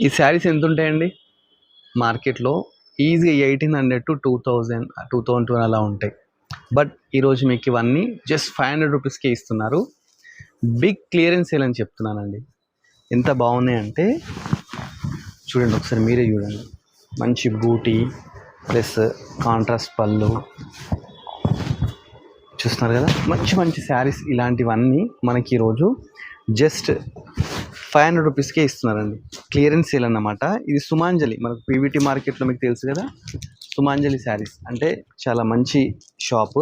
ఈ శారీస్ ఎంత ఉంటాయండి మార్కెట్లో? ఈజీగా 1800 టు 2000, 2002 అలా ఉంటాయి. బట్ ఈరోజు మీకు ఇవన్నీ జస్ట్ 500 రూపీస్కే ఇస్తున్నారు. బిగ్ క్లియరెన్స్ సేల్ అని చెప్తున్నానండి. ఎంత బాగున్నాయంటే చూడండి, ఒకసారి మీరే చూడండి. మంచి బూటీ ప్లస్ కాంట్రాస్ట్ పళ్ళు చూస్తున్నారు కదా. మంచి మంచి శారీస్ ఇలాంటివన్నీ మనకి ఈరోజు జస్ట్ 500 రూపీస్కే ఇస్తున్నారండి. క్లియరెన్స్ సేల్ అన్నమాట. ఇది సుమాంజలి, మనకు పీవీటీ మార్కెట్లో మీకు తెలుసు కదా. సుమాంజలి శారీస్ అంటే చాలా మంచి షాప్.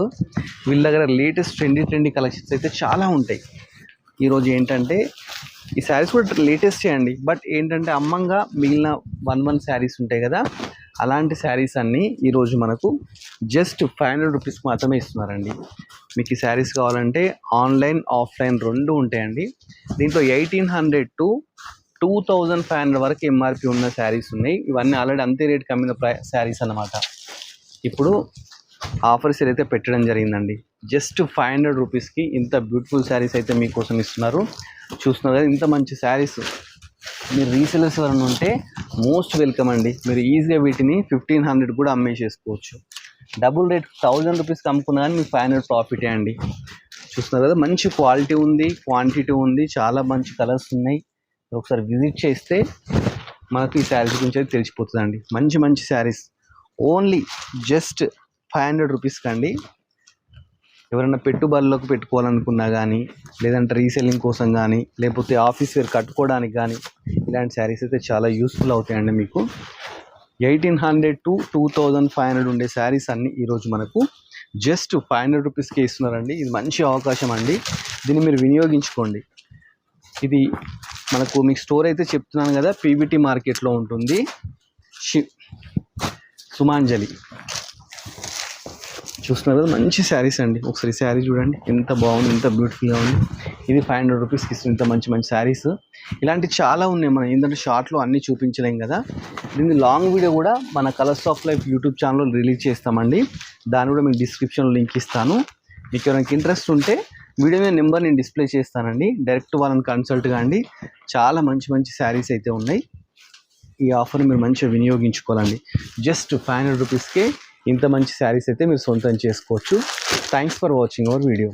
వీళ్ళ దగ్గర లేటెస్ట్ ట్రెండీ కలెక్షన్స్ అయితే చాలా ఉంటాయి. ఈరోజు ఏంటంటే ఈ శారీస్ కూడా లేటెస్టే అండి. బట్ ఏంటంటే అమ్మంగా మిగిలిన 1 శారీస్ ఉంటాయి కదా, అలాంటి శారీస్ అన్నీ ఈరోజు మనకు జస్ట్ 500 రూపీస్కి మాత్రమే ఇస్తున్నారండి. మీకు ఈ శారీస్ కావాలంటే ఆన్లైన్ ఆఫ్లైన్ రెండు ఉంటాయండి. దీంట్లో 1800 టు 2500 వరకు ఎంఆర్పి ఉన్న శారీస్ ఉన్నాయి. ఇవన్నీ ఆల్రెడీ అంతే రేట్ కమ్మిన శారీస్ అన్నమాట. ఇప్పుడు ఆఫర్స్ అయితే పెట్టడం జరిగిందండి. జస్ట్ 500 రూపీస్కి ఇంత బ్యూటిఫుల్ శారీస్ అయితే మీకోసం ఇస్తున్నారు. చూస్తున్నారు కదా, ఇంత మంచి శారీస్ మీరు రీసెలర్స్ ఎవరైనా ఉంటే మోస్ట్ వెల్కమ్ అండి. మీరు ఈజీగా వీటిని 1500 కూడా అమ్మేసేసుకోవచ్చు. డబుల్ రేట్ 1000 రూపీస్కి అమ్ముకున్నా కానీ మీకు 500 ప్రాఫిటే అండి. చూస్తున్నారు కదా, మంచి క్వాలిటీ ఉంది, క్వాంటిటీ ఉంది, చాలా మంచి కలర్స్ ఉన్నాయి. ఒకసారి విజిట్ చేస్తే మనకు ఈ శారీస్ గురించి అయితే తెలిసిపోతుందండి. మంచి మంచి శారీస్ ఓన్లీ జస్ట్ 500 రూపీస్కి అండి. ఎవరైనా పెట్టుబడులకు పెట్టుకోవాలనుకున్నా కానీ, లేదంటే రీసెల్లింగ్ కోసం కానీ, లేకపోతే ఆఫీస్ వేర్ కట్టుకోవడానికి కానీ ఇలాంటి శారీస్ అయితే చాలా యూస్ఫుల్ అవుతాయండి మీకు. 1800 టు 2500 ఉండే శారీస్ అన్నీ ఈరోజు మనకు జస్ట్ 500 రూపీస్కే ఇస్తున్నారండి. ఇది మంచి అవకాశం అండి, దీన్ని మీరు వినియోగించుకోండి. ఇది మనకు మీకు స్టోర్ అయితే చెప్తున్నాను కదా, పీవీటీ మార్కెట్లో ఉంటుంది, సుమాంజలి. చూస్తున్నారు కదా, మంచి శారీస్ అండి. ఒకసారి శారీ చూడండి, ఎంత బాగుంది, ఎంత బ్యూటిఫుల్గా ఉంది. ఇది 500 రూపీస్కి ఇస్తుంది. ఇంత మంచి మంచి శారీస్ ఇలాంటివి చాలా ఉన్నాయి. మనం ఏంటంటే షార్ట్లో అన్నీ చూపించలేం కదా. దీన్ని లాంగ్ వీడియో కూడా మన కలర్స్ ఆఫ్ లైఫ్ యూట్యూబ్ ఛానల్లో రిలీజ్ చేస్తామండి. దాన్ని కూడా మీకు డిస్క్రిప్షన్లో లింక్ ఇస్తాను. మీకు ఎవరికి ఇంట్రెస్ట్ ఉంటే వీడియో మీద నెంబర్ నేను డిస్ప్లే చేస్తానండి, డైరెక్ట్ వాళ్ళని కన్సల్ట్ కాండి. చాలా మంచి మంచి శారీస్ అయితే ఉన్నాయి. ఈ ఆఫర్ని మీరు మంచిగా వినియోగించుకోవాలండి. జస్ట్ 500 రూపీస్కే ఇంత మంచి శారీస్ అయితే మీరు సొంతం చేసుకోవచ్చు. Thanks for watching our video.